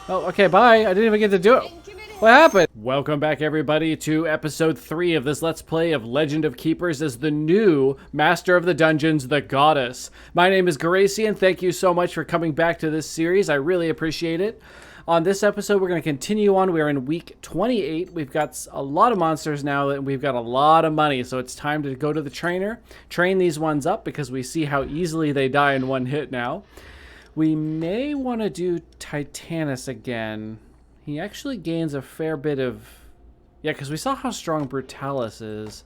Oh, okay, bye. I didn't even get to do it. What happened? Welcome back, everybody, to episode 3 of this Let's Play of Legend of Keepers as the new Master of the Dungeons, the Goddess. My name is Gracie, and thank you so much for coming back to this series. I really appreciate it. On this episode, we're going to continue on. We're in week 28. We've got a lot of monsters now, and we've got a lot of money, so it's time to go to the trainer, train these ones up, because we see how easily they die in one hit now. We may want to do Titanus again. He actually gains a fair bit of... Yeah, because we saw how strong Brutalis is.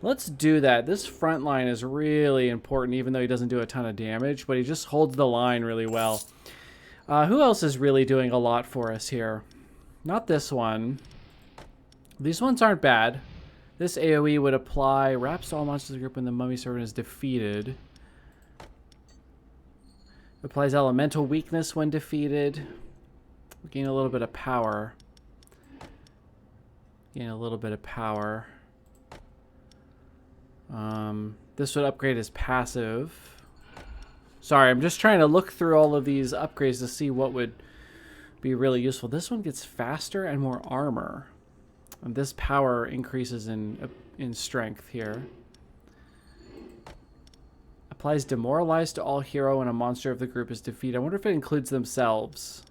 Let's do that. This front line is really important, even though he doesn't do a ton of damage, but he just holds the line really well. Who else is really doing a lot for us here? Not this one. These ones aren't bad. This AoE would apply wraps to all monsters in the group when the mummy servant is defeated. Applies elemental weakness when defeated. Gain a little bit of power. Gain a little bit of power. This would upgrade his passive. Sorry, I'm just trying to look through all of these upgrades to see what would be really useful. This one gets faster and more armor. And this power increases in strength here. Applies demoralize to all hero when a monster of the group is defeated. I wonder if it includes themselves.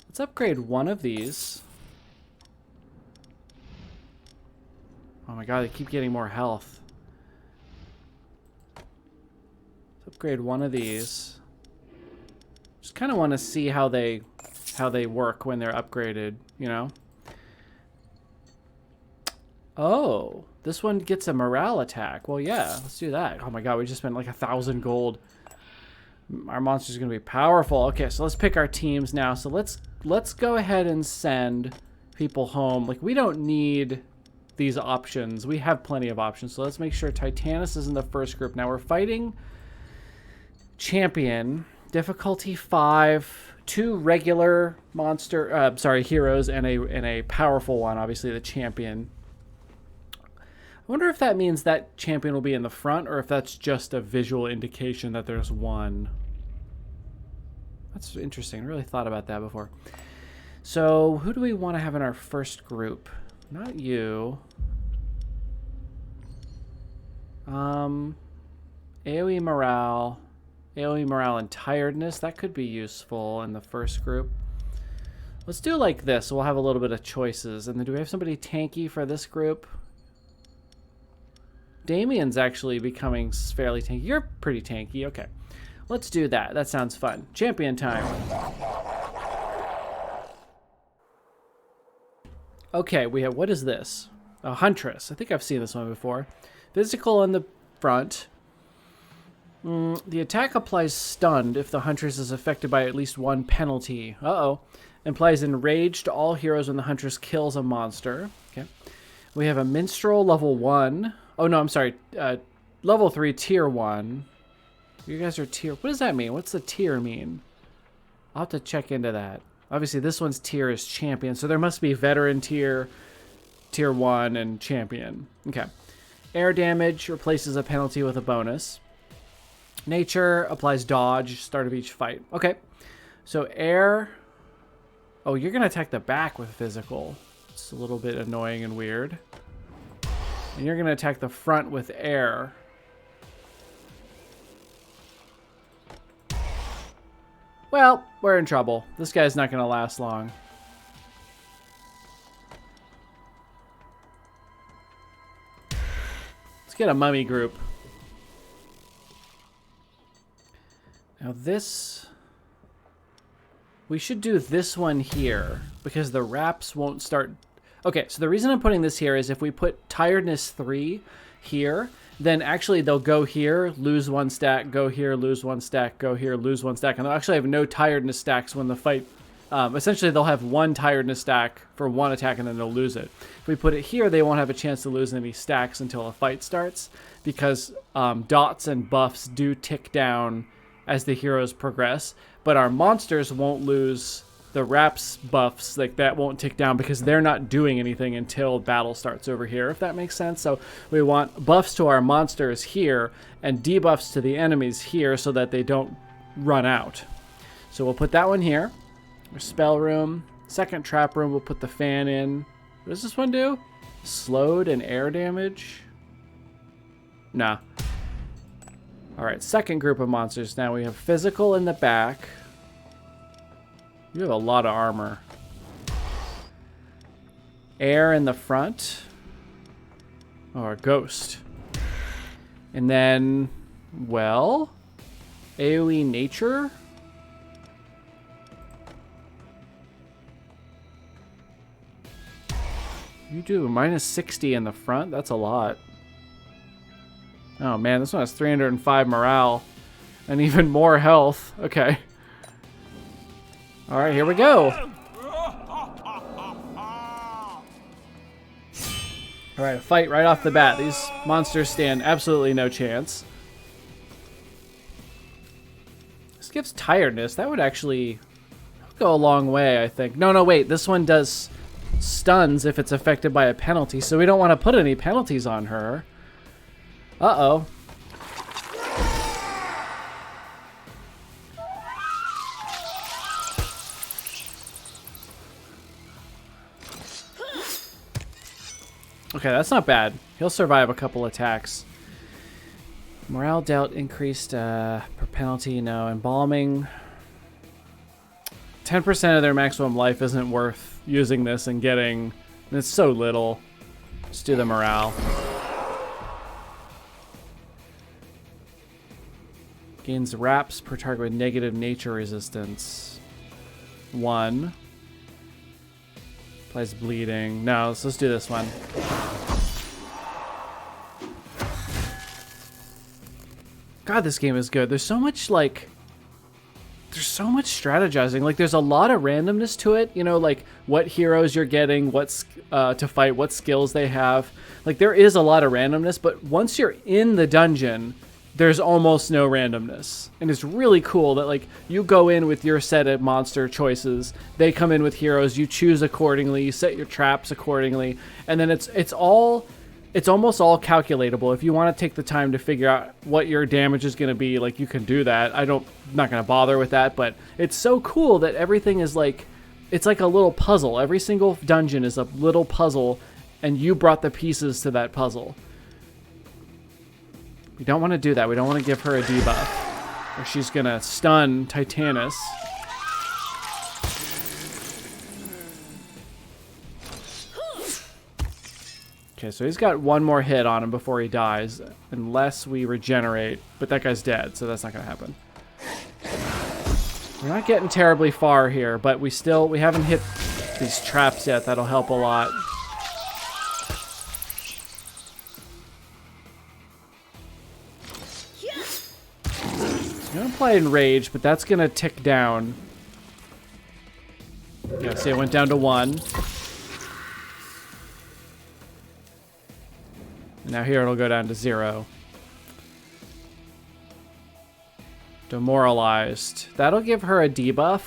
Let's upgrade one of these. Oh my god, they keep getting more health. Let's upgrade one of these. Just kind of want to see how they work when they're upgraded, you know? Oh, this one gets a morale attack. Well, yeah, let's do that. Oh my god, we just spent like 1,000 gold. Our monster's gonna be powerful. Okay, so let's pick our teams now. So let's go ahead and send people home. Like, we don't need these options. We have plenty of options. So let's make sure Titanus is in the first group. Now we're fighting champion, difficulty 5, 2 regular monster, heroes, and a powerful one. Obviously, the champion. I wonder if that means that champion will be in the front, or if that's just a visual indication that there's one. That's interesting. I really thought about that before. So, who do we want to have in our first group? Not you. AoE morale. AoE morale and tiredness. That could be useful in the first group. Let's do like this. So we'll have a little bit of choices. And then do we have somebody tanky for this group? Damien's actually becoming fairly tanky. You're pretty tanky. Okay. Let's do that. That sounds fun. Champion time. Okay, we have... What is this? A Huntress. I think I've seen this one before. Physical in the front. The attack applies stunned if the Huntress is affected by at least one penalty. Uh-oh. Implies enraged to all heroes when the Huntress kills a monster. Okay. We have a Minstrel level 1. Oh, no, I'm sorry. Level 3, tier 1. You guys are tier... What does that mean? What's the tier mean? I'll have to check into that. Obviously, this one's tier is champion, so there must be veteran tier, tier 1, and champion. Okay. Air damage replaces a penalty with a bonus. Nature applies dodge, start of each fight. Okay. So air... Oh, you're going to attack the back with physical. It's a little bit annoying and weird. And you're going to attack the front with air. Well, we're in trouble. This guy's not going to last long. Let's get a mummy group. Now this... We should do this one here, because the wraps won't start... Okay, so the reason I'm putting this here is if we put Tiredness 3 here, then actually they'll go here, lose 1 stack, go here, lose 1 stack, go here, lose 1 stack, and they'll actually have no Tiredness stacks when the fight... essentially, they'll have 1 Tiredness stack for 1 attack, and then they'll lose it. If we put it here, they won't have a chance to lose any stacks until a fight starts, because dots and buffs do tick down as the heroes progress, but our monsters won't lose... The wraps buffs, like that won't tick down because they're not doing anything until battle starts over here, if that makes sense. So we want buffs to our monsters here and debuffs to the enemies here so that they don't run out. So we'll put that one here. Spell room. Second trap room, we'll put the fan in. What does this one do? Slowed and air damage? Nah. Alright, second group of monsters. Now we have physical in the back. You have a lot of armor. Air in the front. Or ghost. And then, well, AoE nature? You do minus 60 in the front? That's a lot. Oh man, this one has 305 morale. And even more health. Okay. Alright, here we go. Alright, a fight right off the bat. These monsters stand absolutely no chance. This gives tiredness. That would actually go a long way, I think. No, wait. This one does stuns if it's affected by a penalty, so we don't want to put any penalties on her. Uh-oh. Okay, that's not bad. He'll survive a couple attacks. Morale dealt increased per penalty. No, embalming. 10% of their maximum life isn't worth using this and getting. It's so little. Just do the morale. Gains wraps per target with negative nature resistance. 1. Applies bleeding. No, let's do this one. God, this game is good. There's so much, like... There's so much strategizing. Like, there's a lot of randomness to it. You know, like, what heroes you're getting, what's to fight, what skills they have. Like, there is a lot of randomness, but once you're in the dungeon, there's almost no randomness. And it's really cool that, like, you go in with your set of monster choices, they come in with heroes, you choose accordingly, you set your traps accordingly, and then it's almost all calculatable. If you want to take the time to figure out what your damage is going to be, like, you can do that. I'm not going to bother with that, but it's so cool that everything is like, it's like a little puzzle. Every single dungeon is a little puzzle, and you brought the pieces to that puzzle. We don't want to do that. We don't want to give her a debuff, or she's going to stun Titanus. Okay, so he's got one more hit on him before he dies, unless we regenerate. But that guy's dead, so that's not going to happen. We're not getting terribly far here, but we haven't hit these traps yet. That'll help a lot. I'm going to apply Enrage, but that's going to tick down. Yeah, see, it went down to 1. Now here it'll go down to 0. Demoralized. That'll give her a debuff,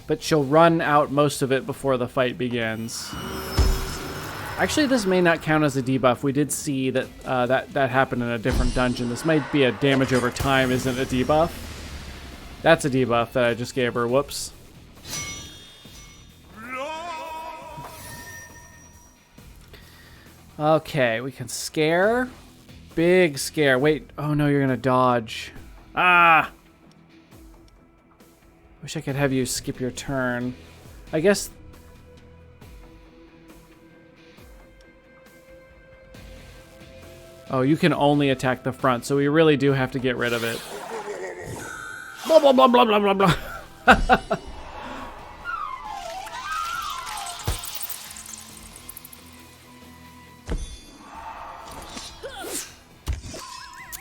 but she'll run out most of it before the fight begins. Actually, this may not count as a debuff. We did see that that happened in a different dungeon. This might be a damage over time isn't a debuff. That's a debuff that I just gave her. Whoops. Okay, we can scare. Big scare. Wait. Oh no, you're gonna dodge. Ah! Wish I could have you skip your turn. I guess... Oh, you can only attack the front, so we really do have to get rid of it. Blah, blah, blah, blah, blah, blah, blah.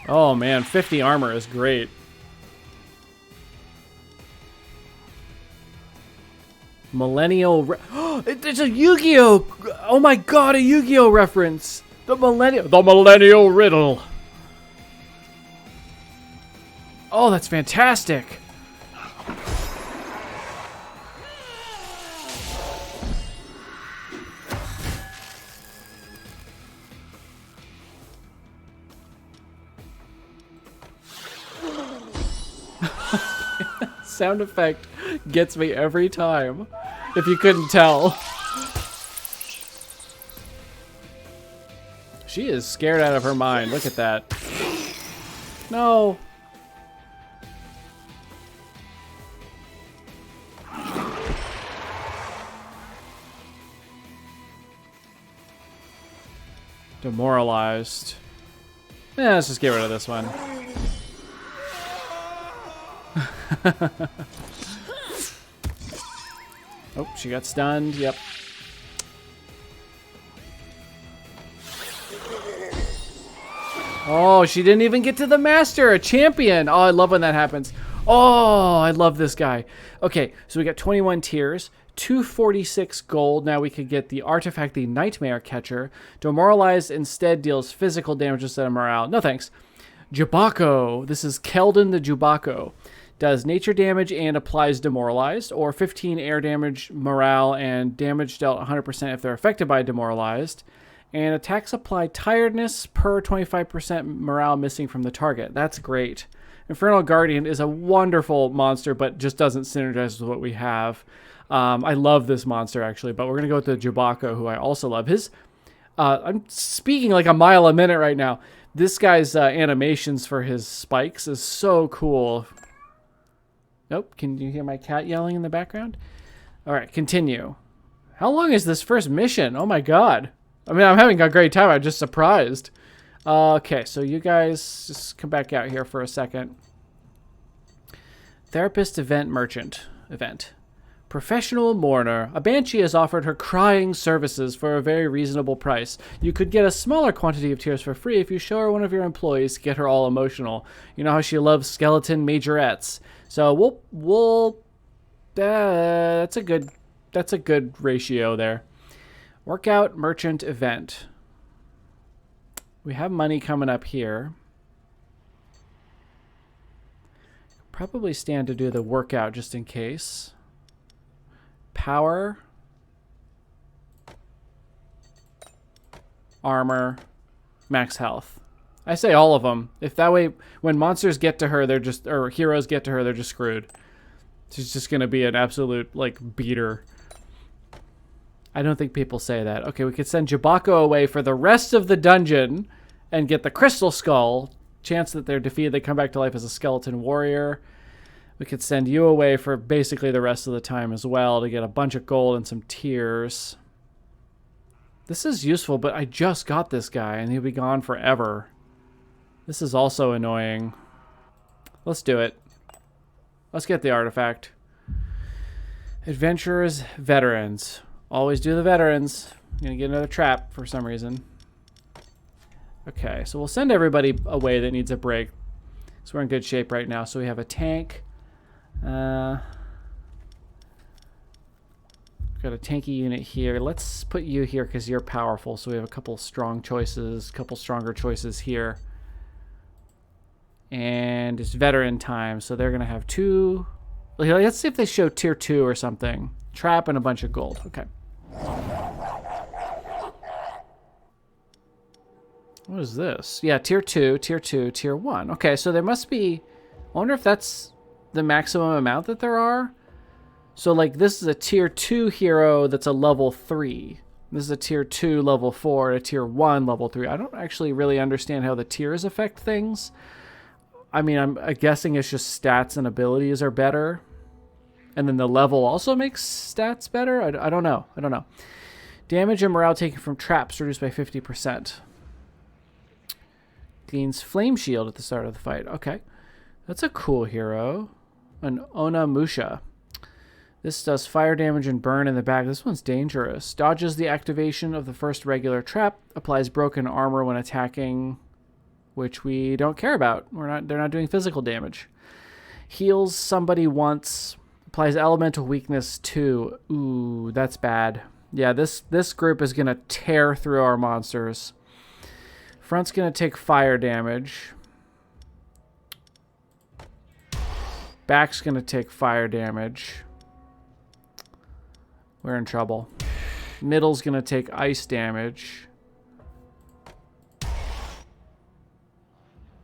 Oh man, 50 armor is great. Millennial... It's a Yu-Gi-Oh! Oh my god, a Yu-Gi-Oh reference! The Millennial Riddle! Oh, that's fantastic! Sound effect Gets me every time. If you couldn't tell. She is scared out of her mind. Look at that. No. Demoralized. Yeah, let's just get rid of this one. Oh, she got stunned. Yep. Oh, she didn't even get to the master. A champion. Oh, I love when that happens. Oh, I love this guy. Okay, so we got 21 tiers, 246 gold. Now we could get the artifact, the Nightmare Catcher. Demoralized instead deals physical damage instead of morale. No thanks. Jubako. This is Keldon the Jubako. Does nature damage and applies demoralized, or 15 air damage, morale, and damage dealt 100% if they're affected by demoralized. And attacks apply tiredness per 25% morale missing from the target. That's great. Infernal Guardian is a wonderful monster, but just doesn't synergize with what we have. I love this monster, actually, but we're going to go with the Jubako, who I also love. I'm speaking like a mile a minute right now. This guy's animations for his spikes is so cool. Nope, can you hear my cat yelling in the background? All right, continue. How long is this first mission? Oh my god. I mean, I'm having a great time. I'm just surprised. Okay, so you guys just come back out here for a second. Therapist event merchant event. Professional mourner. A banshee has offered her crying services for a very reasonable price. You could get a smaller quantity of tears for free if you show her one of your employees to get her all emotional. You know how she loves skeleton majorettes. So that's a good ratio there. Workout merchant event. We have money coming up here. Probably stand to do the workout just in case. Power. Armor. Max health. I say all of them. If that way, when monsters get to her, or heroes get to her, they're just screwed. She's just going to be an absolute, like, beater. I don't think people say that. Okay, we could send Jubako away for the rest of the dungeon and get the Crystal Skull. Chance that they're defeated, they come back to life as a skeleton warrior. We could send you away for basically the rest of the time as well to get a bunch of gold and some tears. This is useful, but I just got this guy and he'll be gone forever. This is also annoying. Let's do it. Let's get the artifact. Adventurers, veterans. Always do the veterans. I'm gonna get another trap for some reason. Okay, so we'll send everybody away that needs a break. So we're in good shape right now. So we have a tank. Got a tanky unit here. Let's put you here because you're powerful. So we have a couple strong choices, couple stronger choices here. And it's veteran time, so they're gonna have two. Let's see if they show tier 2 or something. Trap and a bunch of gold. Okay. What is this? Yeah, tier 2, tier 2, tier 1. Okay, so there must be... I wonder if that's the maximum amount that there are. So, like, this is a tier 2 hero that's a level 3. This is a tier 2 level 4 and a tier 1 level 3. I don't actually really understand how the tiers affect things. I mean, I'm guessing it's just stats and abilities are better. And then the level also makes stats better? I don't know. I don't know. Damage and morale taken from traps reduced by 50%. Gains Flame Shield at the start of the fight. Okay. That's a cool hero. An Onamusha. This does fire damage and burn in the back. This one's dangerous. Dodges the activation of the first regular trap. Applies broken armor when attacking, which we don't care about. They're not doing physical damage. Heals somebody once. Applies elemental weakness 2. Ooh, that's bad. Yeah, this group is going to tear through our monsters. Front's going to take fire damage. Back's going to take fire damage. We're in trouble. Middle's going to take ice damage.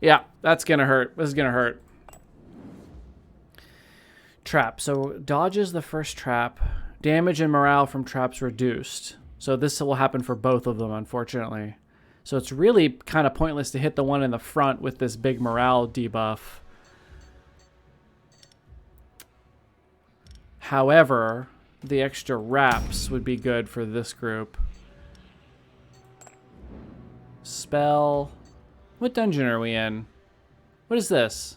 Yeah, that's going to hurt. This is going to hurt. Trap. So dodges the first trap. Damage and morale from traps reduced. So this will happen for both of them, unfortunately. So it's really kind of pointless to hit the one in the front with this big morale debuff. However, the extra wraps would be good for this group. Spell. What dungeon are we in? What is this?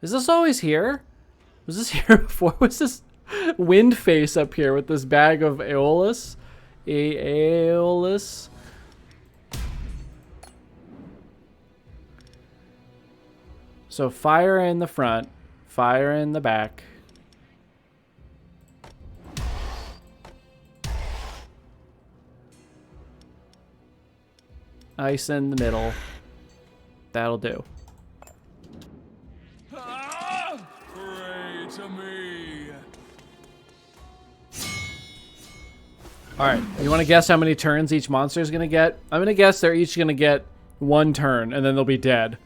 Is this always here? Was this here before? Was this wind face up here with this bag of Aeolus? Aeolus? So fire in the front, fire in the back. Ice in the middle. That'll do. Pray to me. Alright, you want to guess how many turns each monster is going to get? I'm going to guess they're each going to get 1 turn, and then they'll be dead.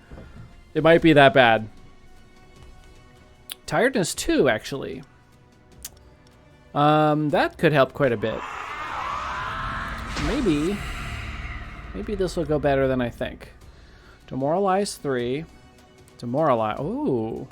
It might be that bad. Tiredness 2, actually. That could help quite a bit. Maybe this will go better than I think. Demoralize 3. Demoralize. Ooh.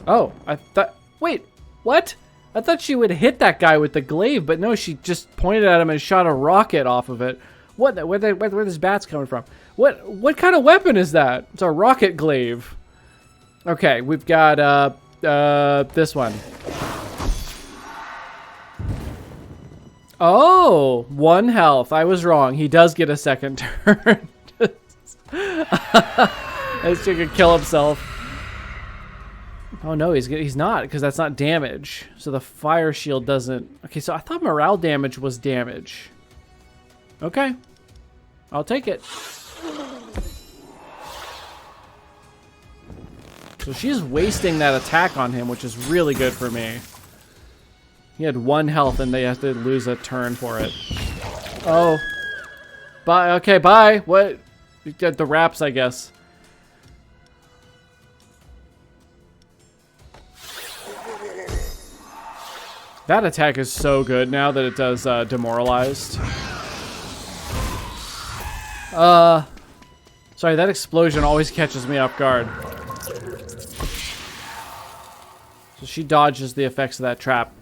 Oh, I thought. Wait, what? I thought she would hit that guy with the glaive, but no, she just pointed at him and shot a rocket off of it. What? Where this bat's coming from? What kind of weapon is that? It's a rocket glaive. Okay, we've got this one. Oh, 1 health. I was wrong. He does get a second turn. This chick could kill himself. Oh no, he's not, because that's not damage. So the fire shield doesn't. Okay, so I thought morale damage was damage. Okay, I'll take it. So she's wasting that attack on him, which is really good for me. He had 1 health and they have to lose a turn for it. Oh. Bye. Okay, bye. What? You get the wraps, I guess. That attack is so good now that it does demoralized. Sorry, that explosion always catches me off guard. So she dodges the effects of that trap.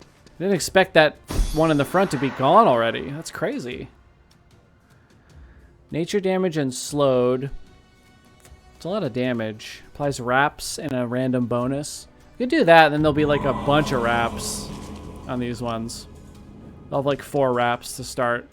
I didn't expect that one in the front to be gone already. That's crazy. Nature damage and slowed. It's a lot of damage. Applies wraps and a random bonus. You could do that, and then there'll be like a bunch of wraps on these ones. They'll have like 4 wraps to start.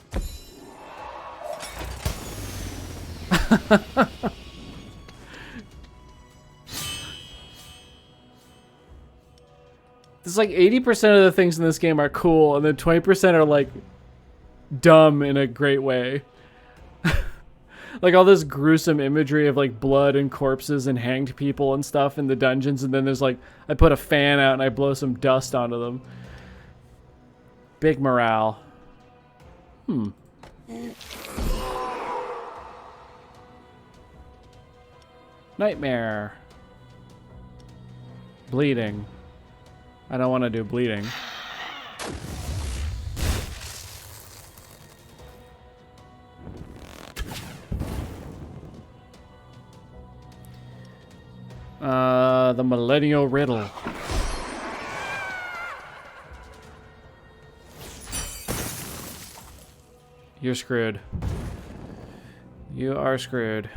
It's like 80% of the things in this game are cool, and then 20% are like dumb in a great way. Like all this gruesome imagery of like blood and corpses and hanged people and stuff in the dungeons, and then there's like, I put a fan out and I blow some dust onto them. Big morale. Nightmare. Bleeding. I don't want to do bleeding. The Millennial Riddle. You're screwed. You are screwed.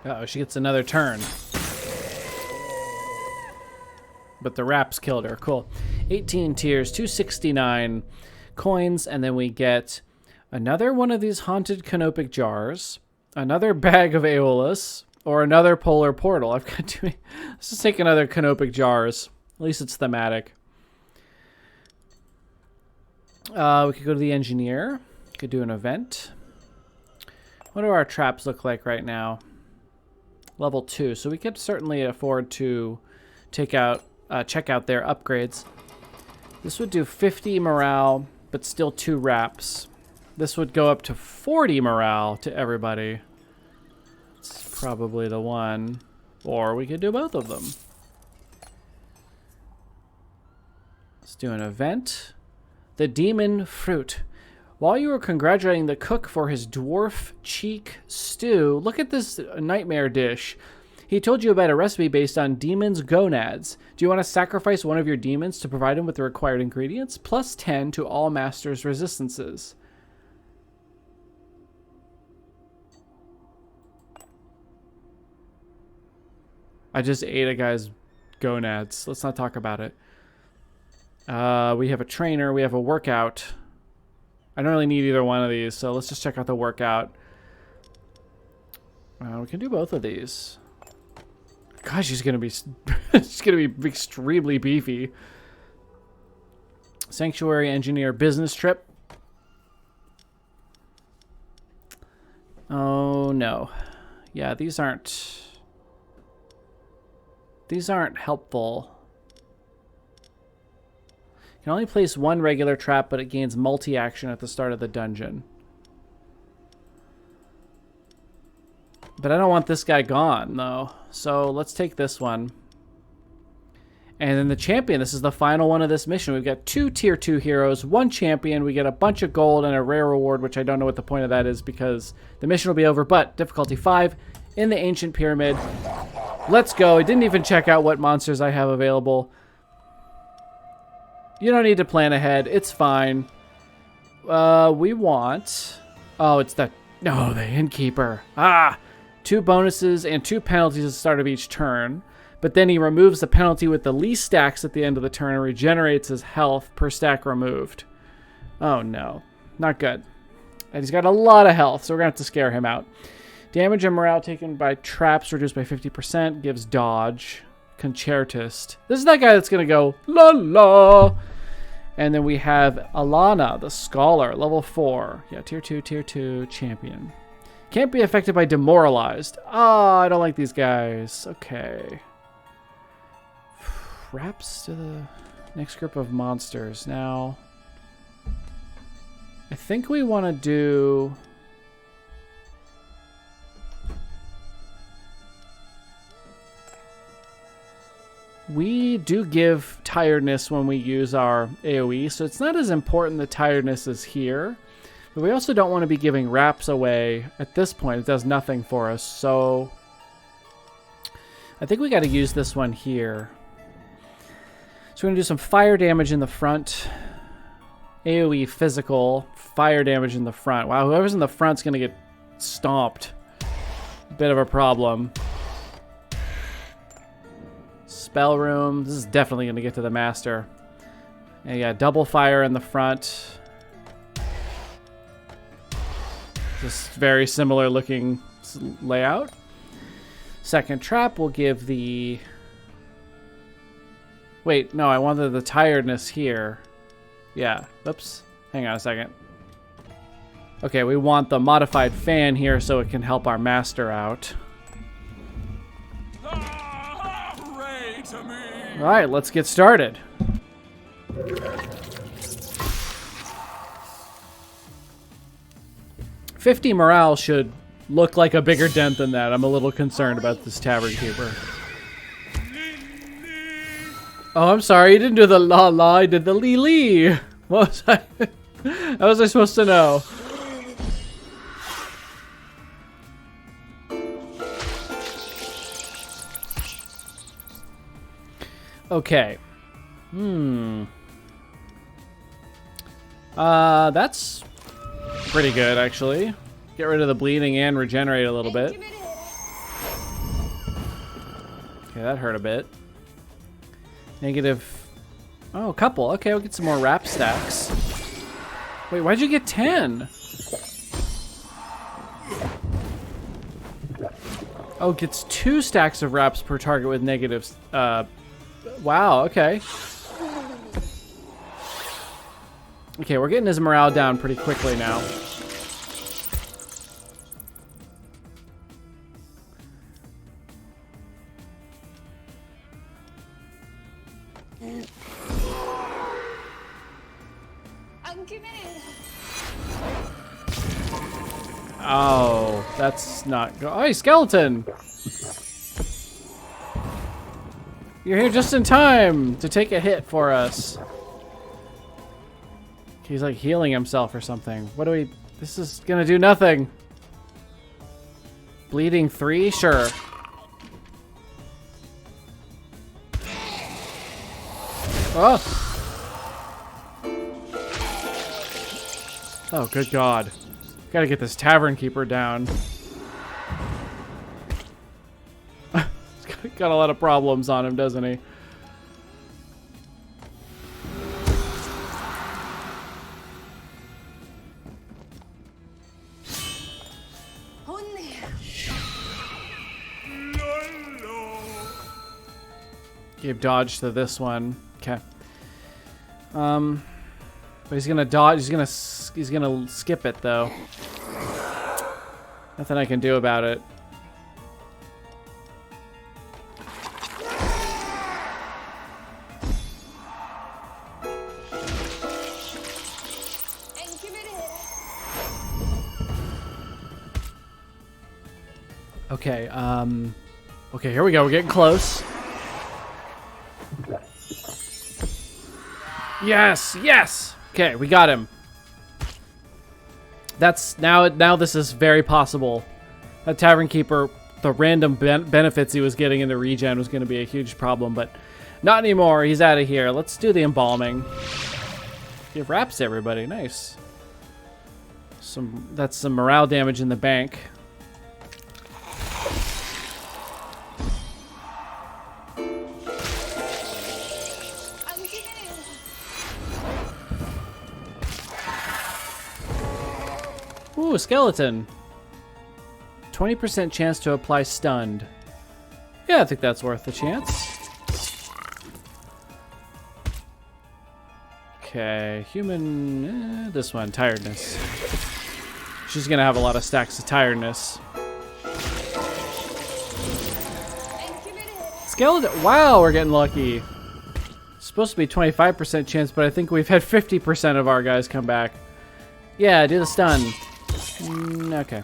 Uh-oh, she gets another turn. But the wraps killed her. Cool. 18 tears, 269 coins, and then we get another one of these haunted canopic jars, another bag of Aeolus, or another polar portal. I've got to... Let's just take another canopic jars. At least it's thematic. We could go to the engineer. Could do an event. What do our traps look like right now? Level 2. So we could certainly afford to check out their upgrades. This would do 50 morale, but still 2 wraps. This would go up to 40 morale to everybody. It's probably the one. Or we could do both of them. Let's do an event. The Demon Fruit. While you were congratulating the cook for his dwarf cheek stew, look at this nightmare dish. He told you about a recipe based on demons' gonads. Do you want to sacrifice one of your demons to provide him with the required ingredients? Plus 10 to all masters' resistances. I just ate a guy's gonads. Let's not talk about it. We have a trainer. We have a workout. I don't really need either one of these, so let's just check out the workout. We can do both of these. Gosh, she's gonna be extremely beefy. Sanctuary Engineer business trip. Oh no. Yeah, these aren't helpful. You can only place one regular trap, but it gains multi-action at the start of the dungeon. But I don't want this guy gone, though. So let's take this one. And then the champion. This is the final one of this mission. We've got 2 tier 2 heroes, 1 champion. We get a bunch of gold and a rare reward, which I don't know what the point of that is because the mission will be over. But difficulty 5 in the Ancient Pyramid. Let's go. I didn't even check out what monsters I have available. You don't need to plan ahead. It's fine. We want... Oh, it's the... No, the Innkeeper. 2 bonuses and 2 penalties at the start of each turn. But then he removes the penalty with the least stacks at the end of the turn and regenerates his health per stack removed. Oh, no. Not good. And he's got a lot of health, so we're going to have to scare him out. Damage and morale taken by traps reduced by 50%. Gives dodge. Concertist. This is that guy that's going to go, la la. And then we have Alana, the Scholar, level 4. Yeah, tier 2, champion. Can't be affected by demoralized. Oh, I don't like these guys. Okay. Wraps to the next group of monsters. Now, I think we want to do... We do give tiredness when we use our AoE, so it's not as important that tiredness is here. But we also don't want to be giving wraps away at this point. It does nothing for us, so... I think we got to use this one here. So we're going to do some fire damage in the front. AoE physical, fire damage in the front. Wow, whoever's in the front's going to get stomped. Bit of a problem. Spell room. This is definitely going to get to the master. And yeah, double fire in the front. Just very similar looking layout. Second trap will give the... Wait, no, I wanted the tiredness here. Yeah, oops. Hang on a second. Okay, we want the modified fan here so it can help our master out. All right, let's get started. $50 morale should look like a bigger dent than that. I'm a little concerned about this Tavern Keeper. Oh, I'm sorry. You didn't do the la la. I did the lee lee. What was I? How was I supposed to know? Okay. That's pretty good, actually. Get rid of the bleeding and regenerate a little bit. Okay, that hurt a bit. Negative... Oh, a couple. Okay, we'll get some more wrap stacks. Wait, why'd you get 10? Oh, it gets 2 stacks of wraps per target with negatives. Wow, okay. Okay, we're getting his morale down pretty quickly now. I'm committed. Oh, that's not good. Hey, skeleton! You're here just in time to take a hit for us. He's like healing himself or something. What do we... This is gonna do nothing. Bleeding 3? Sure. Oh! Oh, good God. Gotta get this tavern keeper down. He's got a lot of problems on him, doesn't he? Gave dodge to this one. Okay. But he's gonna dodge. He's gonna skip it though. Nothing I can do about it. Okay. Okay. Here we go. We're getting close. Yes, yes. Okay, we got him. That's now this is very possible. That tavern keeper, the random benefits he was getting in the regen was going to be a huge problem, but not anymore. He's out of here. Let's do the embalming. Give wraps to everybody. Nice. That's some morale damage in the bank. Ooh, a skeleton. 20% chance to apply stunned. Yeah, I think that's worth the chance. Okay, human... this one, tiredness. She's gonna have a lot of stacks of tiredness. Skeleton... Wow, we're getting lucky. It's supposed to be 25% chance, but I think we've had 50% of our guys come back. Yeah, do the stun. Okay.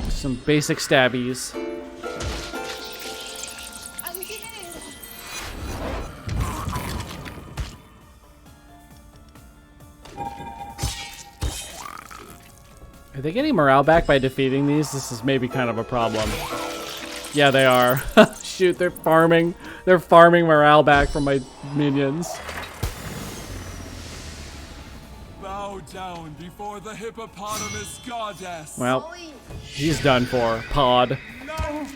Some basic stabbies. Are they getting morale back by defeating these? This is maybe kind of a problem. Yeah, they are. Shoot, they're farming. They're farming morale back from my minions. Bow down before the hippopotamus goddess. Well, he's done for. Pod. No.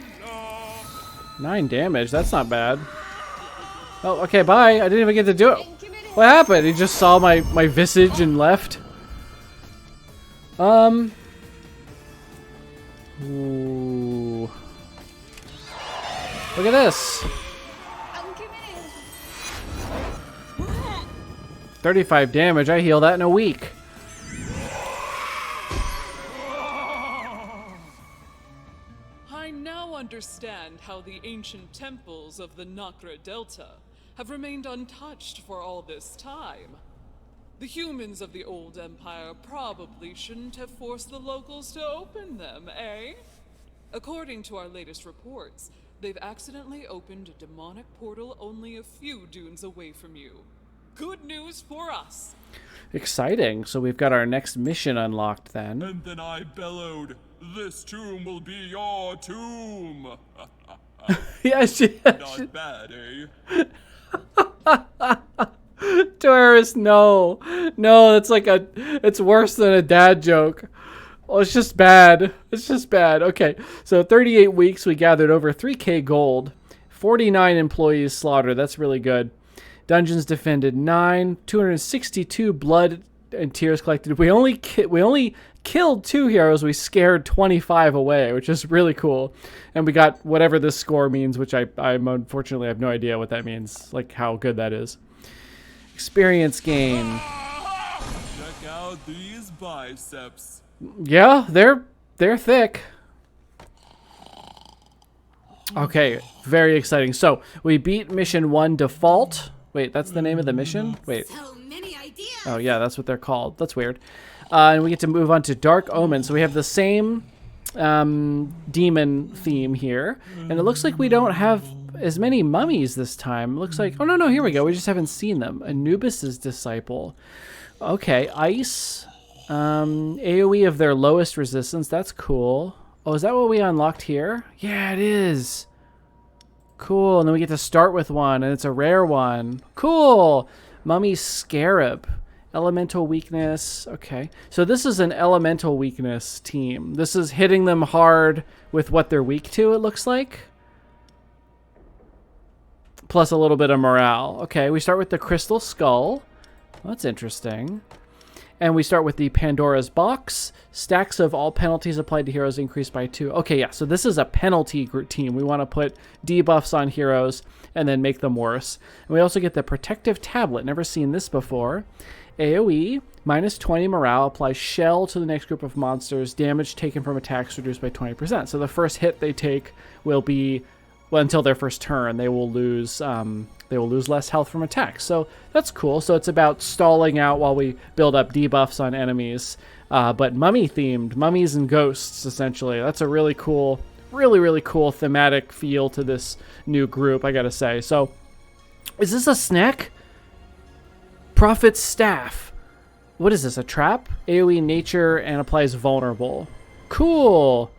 9 damage. That's not bad. Oh, okay, bye. I didn't even get to do it. What happened? He just saw my visage and left? Ooh. Look at this. 35 damage. I heal that in a week. I now understand how the ancient temples of the Nakra Delta have remained untouched for all this time. The humans of the old empire probably shouldn't have forced the locals to open them, eh? According to our latest reports, they've accidentally opened a demonic portal only a few dunes away from you. Good news for us. Exciting. So we've got our next mission unlocked then. And then I bellowed, "This tomb will be your tomb." Yes, Not bad, eh? Toeris, no. No, that's like it's worse than a dad joke. Oh, it's just bad. It's just bad. Okay, so 38 weeks, we gathered over 3k gold. 49 employees slaughtered. That's really good. Dungeons defended 9. 262 blood and tears collected. We only killed 2 heroes. We scared 25 away, which is really cool. And we got whatever this score means, which I unfortunately have no idea what that means, like how good that is. Experience gain. Check out these biceps. Yeah, they're thick. Okay, very exciting. So we beat mission 1 default. Wait, that's the name of the mission? Wait. So many ideas. Oh yeah, that's what they're called. That's weird. And we get to move on to Dark Omen. So we have the same demon theme here. And it looks like we don't have as many mummies this time. It looks like... Oh, no, here we go. We just haven't seen them. Anubis's disciple. Okay, ice. AoE of their lowest resistance. That's cool. Oh, is that what we unlocked here? Yeah, it is. Cool. And then we get to start with one, and it's a rare one. Cool. Mummy Scarab. Elemental weakness. Okay. So this is an elemental weakness team. This is hitting them hard with what they're weak to, it looks like. Plus a little bit of morale. Okay, we start with the Crystal Skull. Well, that's interesting. And we start with the Pandora's Box. Stacks of all penalties applied to heroes increased by 2. Okay, yeah, so this is a penalty group team. We want to put debuffs on heroes and then make them worse. And we also get the Protective Tablet. Never seen this before. AoE, minus 20 morale, applies shell to the next group of monsters. Damage taken from attacks reduced by 20%. So the first hit they take will be, well, until their first turn, they will lose less health from attacks. So that's cool. So it's about stalling out while we build up debuffs on enemies. But mummy-themed, mummies and ghosts, essentially. That's a really cool, really cool thematic feel to this new group, I gotta say. So, is this a snack? Prophet's Staff. What is this, a trap? AoE nature and applies vulnerable. Cool.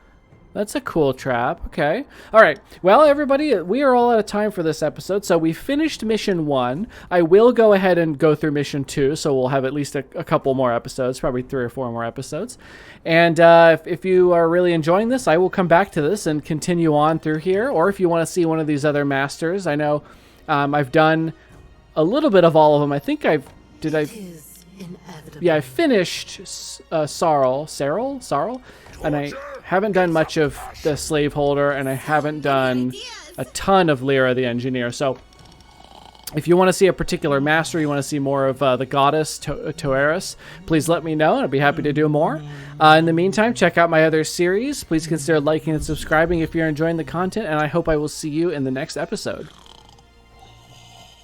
That's a cool trap. Okay. All right. Well, everybody, we are all out of time for this episode. So we finished mission 1. I will go ahead and go through mission 2. So we'll have at least a couple more episodes, probably 3 or 4 more episodes. And if you are really enjoying this, I will come back to this and continue on through here. Or if you want to see one of these other masters, I know I've done a little bit of all of them. I think I finished Sarl, and I haven't done much of the Slaveholder, and I haven't done a ton of Lyra the Engineer. So if you want to see a particular master, you want to see more of the Goddess Toeris, please let me know, and I'd be happy to do more. In the meantime, check out my other series. Please consider liking and subscribing if you're enjoying the content, and I hope I will see you in the next episode.